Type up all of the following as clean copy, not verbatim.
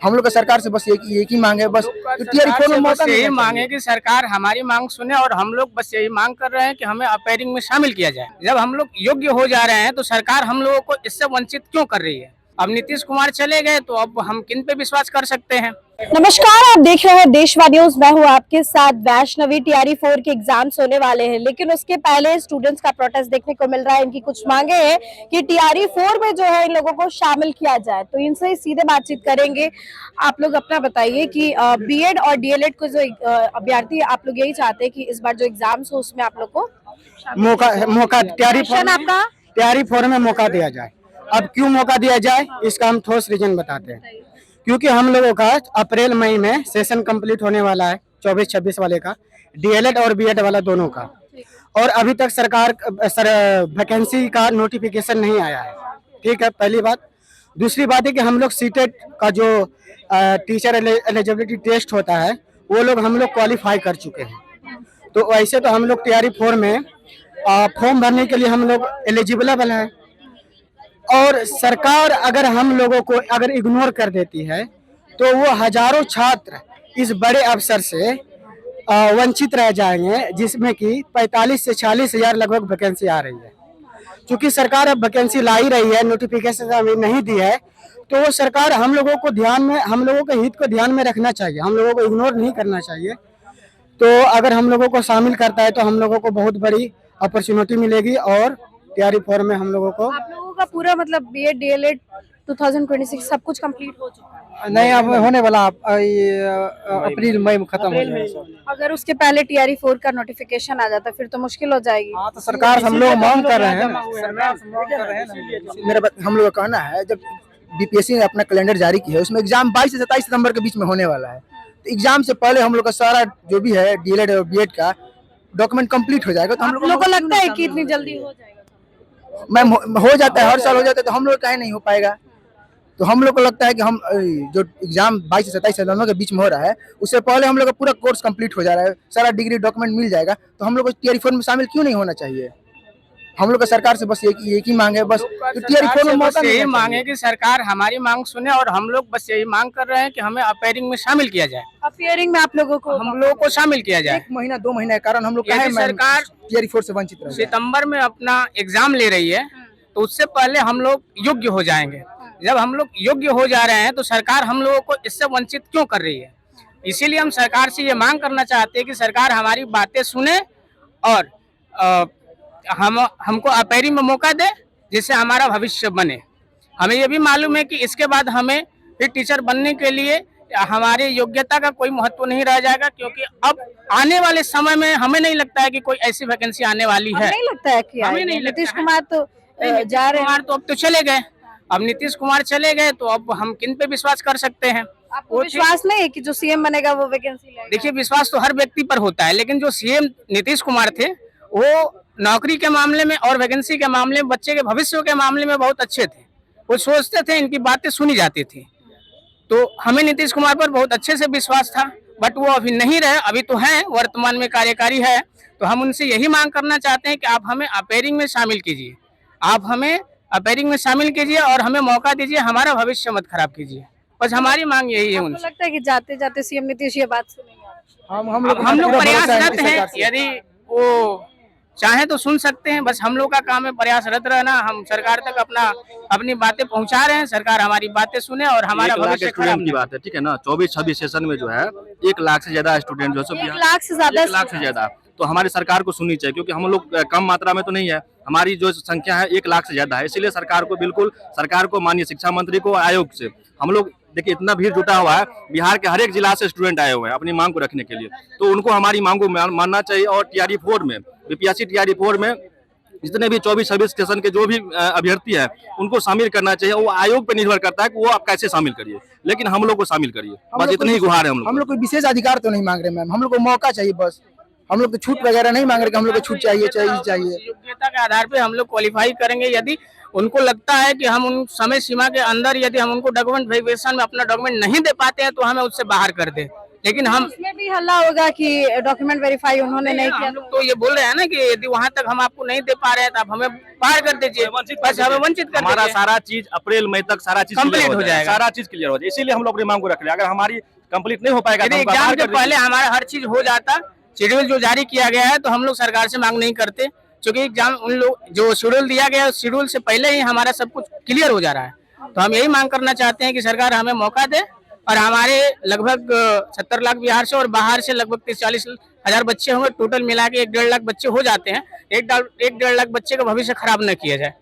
हम लोग का सरकार से बस एक ही मांग है, बस टीआरई फोर में मौका यही मांग है कि सरकार हमारी मांग सुने और हम लोग बस यही मांग कर रहे हैं कि हमें अपीयरिंग में शामिल किया जाए। जब हम लोग योग्य हो जा रहे हैं तो सरकार हम लोगों को इससे वंचित क्यों कर रही है? अब नीतीश कुमार चले गए तो अब हम किन पे विश्वास कर सकते हैं? नमस्कार, आप देख रहे हैं देशवादी न्यूज। मैं हूं आपके साथ। वैष्णवी टीआरई 4 के एग्जाम्स होने वाले हैं, लेकिन उसके पहले स्टूडेंट्स का प्रोटेस्ट देखने को मिल रहा है। इनकी कुछ मांगे हैं कि टीआरई 4 में जो है इन लोगों को शामिल किया जाए, तो इनसे सीधे बातचीत करेंगे। आप लोग अपना बताइए कि बीएड और डीएलएड को जो अभ्यर्थी, आप लोग यही चाहते हैं कि इस बार जो एग्जाम्स हो उसमें आप लोग को मौका टीआरई फोर में मौका दिया जाए। अब क्यों मौका दिया जाए, इसका हम ठोस रीजन बताते हैं। क्योंकि हम लोगों का अप्रैल मई में सेशन कंप्लीट होने वाला है, 24-26 वाले का, डीएलएड और बीएड वाला दोनों का, और अभी तक सरकार वैकेंसी का नोटिफिकेशन नहीं आया है। ठीक है, पहली बात। दूसरी बात है कि हम लोग सीटेट का जो टीचर एलिजिबिलिटी टेस्ट होता है वो लोग हम लोग क्वालिफाई कर चुके हैं। तो वैसे तो हम लोग टीआरई 4 में फॉर्म भरने के लिए हम लोग एलिजिबल हैं, और सरकार अगर हम लोगों को अगर इग्नोर कर देती है तो वो हजारों छात्र इस बड़े अवसर से वंचित रह जाएंगे, जिसमें कि 45 से 40 हजार लगभग वैकेंसी आ रही है। क्योंकि सरकार अब वैकेंसी ला ही रही है, नोटिफिकेशन अभी नहीं दी है, तो वो सरकार हम लोगों को ध्यान में, हम लोगों के हित को ध्यान में रखना चाहिए, हम लोगों को इग्नोर नहीं करना चाहिए। तो अगर हम लोगों को शामिल करता है तो हम लोगों को बहुत बड़ी अपॉर्चुनिटी मिलेगी, और टीआरई 4 में हम लोगों को, आप लोगों का पूरा मतलब बीएड डीएलएड 2026 सब कुछ कंप्लीट हो चुका है? नहीं, अब होने वाला, अप्रैल मई में खत्म हो जाएगा। अगर उसके पहले टीआरई 4 का नोटिफिकेशन आ जाता फिर तो मुश्किल हो जाएगी। हाँ, तो सरकार हम लोग मांग कर रहे हैं। हम लोग का कहना है, जब बीपीएससी ने अपना कैलेंडर जारी किया है उसमें एग्जाम 22 से 27 सितंबर के बीच में होने वाला है, तो एग्जाम से पहले हम लोग का सारा जो भी है डीएलएड और बीएड का डॉक्यूमेंट कंप्लीट हो जाएगा। तो हम लोगों को लगता है कि इतनी जल्दी हो जाएगा? मैम, हो जाता है, हर साल हो जाता है, तो हम लोग काहे नहीं हो पाएगा? तो हम लोग को लगता है कि हम जो एग्जाम 22 से 27 सितंबर के बीच में हो रहा है उससे पहले हम लोग का पूरा कोर्स कंप्लीट हो जा रहा है, सारा डिग्री डॉक्यूमेंट मिल जाएगा, तो हम लोग को टीआरई 4 में शामिल क्यों नहीं होना चाहिए? हम लोग का सरकार से बस एक ही मांग है, बस टीआरई 4 में मौका यही मांग है कि सरकार हमारी मांग सुने और हम लोग बस यही मांग कर रहे हैं कि हमें अपीयरिंग में शामिल किया जाए। अपीयरिंग में आप लोगों को, हम लोगों को शामिल किया जाए। 1 महीना 2 महीना के कारण हम लोग सरकार टीआरई 4 से वंचित रह सितंबर में अपना एग्जाम ले रही है, तो उससे पहले हम लोग योग्य हो जाएंगे। जब हम लोग योग्य हो जा रहे हैं तो सरकार हम लोगों को इससे वंचित क्यों कर रही है? इसीलिए हम सरकार से ये मांग करना चाहते हैं कि सरकार हमारी बातें सुने और हमको अपीयरिंग में मौका दे, जिससे हमारा भविष्य बने। हमें ये भी मालूम है कि इसके बाद हमें फिर टीचर बनने के लिए हमारी योग्यता का कोई महत्व नहीं रह जाएगा, क्योंकि अब आने वाले समय में हमें नहीं लगता है कि कोई ऐसी वैकेंसी आने वाली है। नहीं लगता है कि हमें नहीं, नीतीश कुमार तो जा रहे हैं, तो अब तो चले गए। अब नीतीश कुमार चले गए तो अब हम किन पे विश्वास कर सकते हैं? आपको विश्वास नहीं है कि जो सीएम बनेगा वो वैकेंसी लेगा? देखिए, विश्वास तो हर व्यक्ति पर होता है, लेकिन जो सीएम नीतीश कुमार थे वो नौकरी के मामले में और वैकेंसी के मामले में, बच्चे के भविष्य के मामले में बहुत अच्छे थे। वो सोचते थे, इनकी बातें सुनी जाती थी, तो हमें नीतीश कुमार पर बहुत अच्छे से विश्वास था। बट वो अभी नहीं रहे, अभी तो हैं, वर्तमान में कार्यकारी है। तो हम उनसे यही मांग करना चाहते हैं कि आप हमें अपीयरिंग में शामिल कीजिए, आप हमें अपीयरिंग में शामिल कीजिए और हमें मौका दीजिए, हमारा भविष्य मत खराब कीजिए। बस हमारी मांग यही है उनसे। लगता है कि जाते जाते सीएम नीतीश ये बात सुनेंगे? हम लोग प्रयासरत हैं, यदि वो चाहे तो सुन सकते हैं। बस हम लोग का काम है प्रयासरत रहना। हम सरकार तक अपनी बातें पहुंचा रहे हैं, सरकार हमारी बातें सुने और हमारा भविष्य स्टूडेंट की बात है, ठीक है ना। 24-26 सेशन में जो है 1 लाख से ज्यादा स्टूडेंट जो है, 1 लाख से ज्यादा, तो हमारी सरकार को सुननी चाहिए, क्योंकि हम लोग कम मात्रा में तो नहीं है, हमारी जो संख्या है 1 लाख से ज्यादा है। इसलिए सरकार को, बिल्कुल सरकार को, माननीय शिक्षा मंत्री को, आयोग से हम लोग, देखिए इतना भीड़ जुटा हुआ है, बिहार के हर एक जिला से स्टूडेंट आए हुए हैं अपनी मांग को रखने के लिए, तो उनको हमारी मांग को मानना चाहिए। और टीआरई 4 में, बीपीएससी टीआरई 4 में जितने भी 24-26 सेशन के जो भी अभ्यर्थी है उनको शामिल करना चाहिए। वो आयोग पे निर्भर करता है कि वो आप कैसे शामिल करिए, लेकिन हम लोग को शामिल करिए, बस इतनी ही गुहार है। हम लोग कोई विशेष अधिकार तो नहीं मांग रहे मैम, हम लोग को मौका चाहिए बस। हम लोग तो छूट वगैरह नहीं मांग रहे कि हम लोग को छूट चाहिए। योग्यता के आधार पे हम लोग क्वालिफाई करेंगे। यदि उनको लगता है कि हम उन समय सीमा के अंदर यदि हम उनको डॉक्यूमेंट वेरिफिकेशन में अपना डॉक्यूमेंट नहीं दे पाते हैं तो हमें उससे बाहर कर दे। लेकिन हम उसमें भी हल्ला होगा कि डॉक्यूमेंट वेरीफाई उन्होंने नहीं किया। हम लोग तो ये बोल रहे हैं ना कि यदि वहाँ तक हम आपको नहीं दे पा रहे हैं तो आप हमें पार कर दीजिए, बस हमें वंचित कर हमारा दीजिए। सारा चीज अप्रैल मई तक सारा चीज Complete clear हो जाएगा। सारा चीज क्लियर हो जाए, इसीलिए हम लोग अपनी मांग को रख रहे हैं। अगर हमारी कंप्लीट नहीं हो पाएगा तो यदि हमको एग्जाम बाहर के कर दीजिए। पहले हमारा हर चीज हो जाता, शेड्यूल जो जारी किया गया है, तो हम लोग सरकार से मांग नहीं करते, क्योंकि एग्जाम उन लोग जो शेड्यूल दिया गया है शेड्यूल से पहले ही हमारा सब कुछ क्लियर हो जा रहा है। तो हम यही मांग करना चाहते हैं कि सरकार हमें मौका दे और हमारे लगभग 70 लाख बिहार से और बाहर से लगभग 30-40 हजार बच्चे होंगे, टोटल मिला के 1-1.5 लाख बच्चे हो जाते हैं। 1-1.5 लाख बच्चे का भविष्य खराब न किया जाए।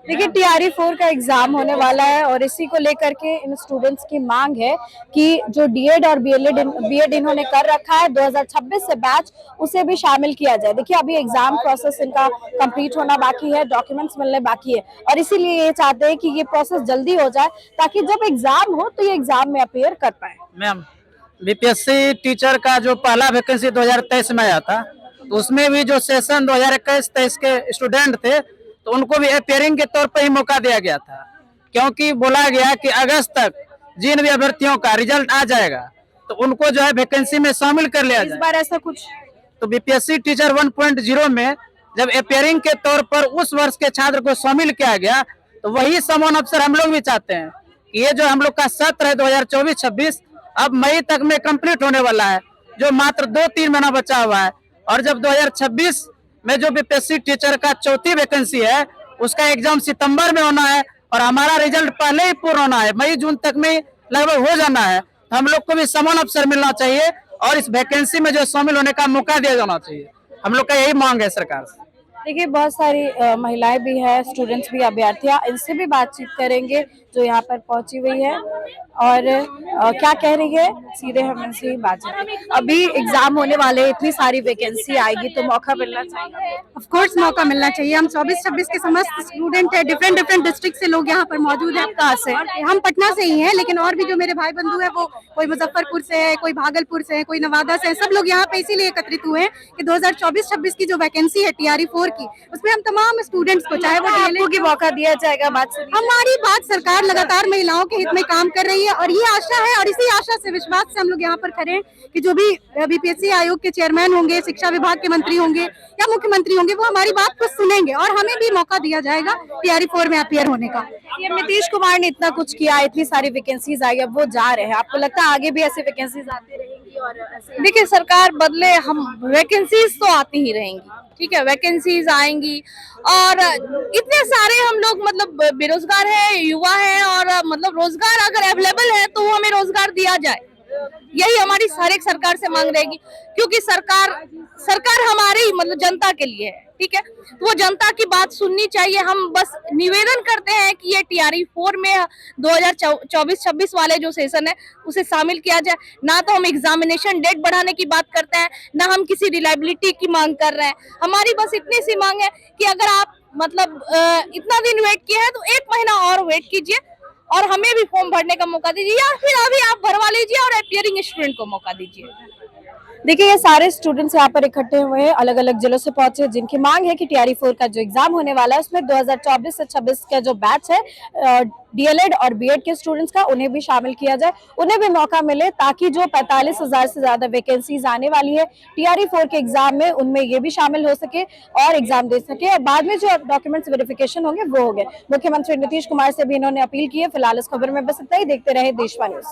देखिए TRE 4 का एग्जाम होने वाला है और इसी को लेकर के इन स्टूडेंट्स की मांग है कि जो DED और BEd इन्होंने कर रखा है 2026 से बैच, उसे भी शामिल किया जाए। देखिए अभी एग्जाम प्रोसेस इनका कंप्लीट होना बाकी है, डॉक्यूमेंट्स मिलने बाकी है और इसीलिए ये चाहते हैं कि ये प्रोसेस जल्दी हो जाए ताकि जब एग्जाम हो तो ये एग्जाम में अपीयर कर पाए। मैम BPSC टीचर का जो पहला वैकेंसी 2023 में आया था, तो उसमें भी जो सेशन 2021-23 के स्टूडेंट थे तो उनको भी अपियरिंग के तौर पर ही मौका दिया गया था, क्योंकि बोला गया कि अगस्त तक जिन भी अभ्यर्थियों का रिजल्ट आ जाएगा तो उनको जो है वैकेंसी में शामिल कर लिया इस जाए। बार ऐसा कुछ तो BPSC टीचर 1.0 में जब अपियरिंग के तौर पर उस वर्ष के छात्र को शामिल किया गया तो वही समान अवसर हम लोग भी चाहते हैं कि ये जो हम लोग का सत्र है 2024-26 अब मई तक में कंप्लीट होने वाला है, जो मात्र 2-3 महीना बचा हुआ है। और जब 2026 में जो BPSC टीचर का चौथी वैकेंसी है उसका एग्जाम सितंबर में होना है और हमारा रिजल्ट पहले ही पूर्ण होना है, मई जून तक में लगभग हो जाना है। हम लोग को भी समान अवसर मिलना चाहिए और इस वैकेंसी में जो शामिल होने का मौका दिया जाना चाहिए। हम लोग का यही मांग है सरकार से। देखिए बहुत सारी महिलाएं भी है, स्टूडेंट्स भी, अभ्यर्थियां, इनसे भी बातचीत करेंगे जो यहाँ पर पहुंची हुई है और क्या कह रही है, सीधे हम इनसे ही बातचीत। अभी एग्जाम होने वाले, इतनी सारी वैकेंसी आएगी तो मौका मिलना चाहिए। ऑफ कोर्स मौका मिलना चाहिए। हम 24-26 के समस्त स्टूडेंट है, डिफरेंट डिस्ट्रिक्ट से लोग यहाँ पर मौजूद हैं। कहाँ से? हम पटना से ही हैं, लेकिन और भी जो मेरे भाई बंधु है वो कोई मुजफ्फरपुर से है, कोई भागलपुर से है, कोई नवादा से है। सब लोग यहाँ पे इसीलिए एकत्रित हुए हैं कि 2024-26 की जो वैकेंसी है TRE 4 की, उसमें हम तमाम स्टूडेंट्स को, चाहे वो आपको की मौका दिया जाएगा। बात सुनिए। हमारी बात सरकार लगातार महिलाओं के हित में काम कर रही है और ये आशा है और इसी आशा से, विश्वास से हम लोग यहाँ पर खड़े हैं कि जो भी BPSC आयोग के चेयरमैन होंगे, शिक्षा विभाग के मंत्री होंगे या मुख्यमंत्री होंगे, वो हमारी बात को सुनेंगे और हमें भी मौका दिया जाएगा TRE 4 में अपीयर होने का। ये नीतीश कुमार ने इतना कुछ किया, इतनी सारी वैकेंसीज आई, अब वो जा रहे हैं, आपको लगता है आगे भी ऐसी वैकेंसीज आती रहेंगी? और ऐसे देखिए सरकार बदले, हम वैकेंसीज तो आती ही रहेंगी, ठीक है, वैकेंसीज आएंगी और इतने सारे हम लोग मतलब बेरोजगार है, युवा है और मतलब रोजगार अगर अवेलेबल है तो वो हमें रोजगार दिया जाए, यही हमारी हर एक सरकार से मांग रहेगी। क्योंकि सरकार हमारी मतलब जनता के लिए है, ठीक है, तो वो जनता की बात सुननी चाहिए। हम बस निवेदन करते हैं कि ये TRE 4 में 2024-26 वाले जो सेशन है उसे शामिल किया जाए। ना तो हम एग्जामिनेशन डेट बढ़ाने की बात करते हैं, ना हम किसी रिलायबिलिटी की मांग कर रहे हैं। हमारी बस इतनी सी मांग है कि अगर आप मतलब इतना दिन वेट किया है तो 1 महीना और वेट कीजिए और हमें भी फॉर्म भरने का मौका दीजिए, या फिर अभी आप भरवा लीजिए और अपीयरिंग स्टूडेंट को मौका दीजिए। देखिए ये सारे स्टूडेंट्स यहाँ पर इकट्ठे हुए हैं, अलग अलग जिलों से पहुंचे, जिनकी मांग है कि TRE 4 का जो एग्जाम होने वाला है उसमें 2024 से 26 का जो बैच है DLED और BEd के स्टूडेंट्स का, उन्हें भी शामिल किया जाए, उन्हें भी मौका मिले, ताकि जो 45,000 से ज्यादा वैकेंसीज आने वाली है TRE 4 के एग्जाम में, उनमें ये भी शामिल हो सके और एग्जाम दे सके और बाद में जो डॉक्यूमेंट्स वेरिफिकेशन होंगे वो हो गए। मुख्यमंत्री नीतीश कुमार से भी इन्होंने अपील की है। फिलहाल इस खबर में बस इतना ही। देखते रहे देशवा न्यूज।